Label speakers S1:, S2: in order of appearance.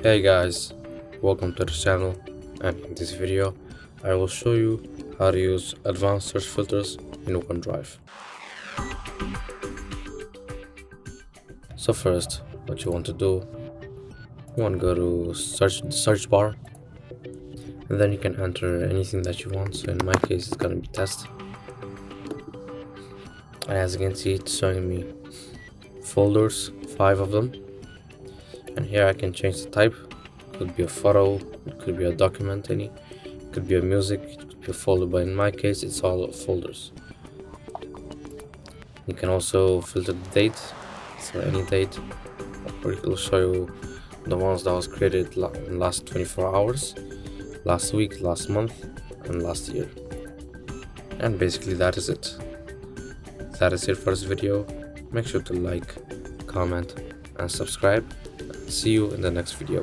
S1: Hey guys, welcome to the channel, and in this video I will show you how to use advanced search filters in OneDrive. So first, what you want to do, you want to go to the search bar, and then you can enter anything that you want. So in my case it's gonna be test, and as you can see it's showing me folders, 5 of them, and here I can change the type. It could be a photo, it could be a document, it could be a music, it could be a folder, but in my case it's all folders. You can also filter the date, so any date, or it will show you the ones that was created in last 24 hours, last week, last month, and last year. And basically that is it. That is it for this video. Make sure to like, comment, and subscribe. See you in the next video.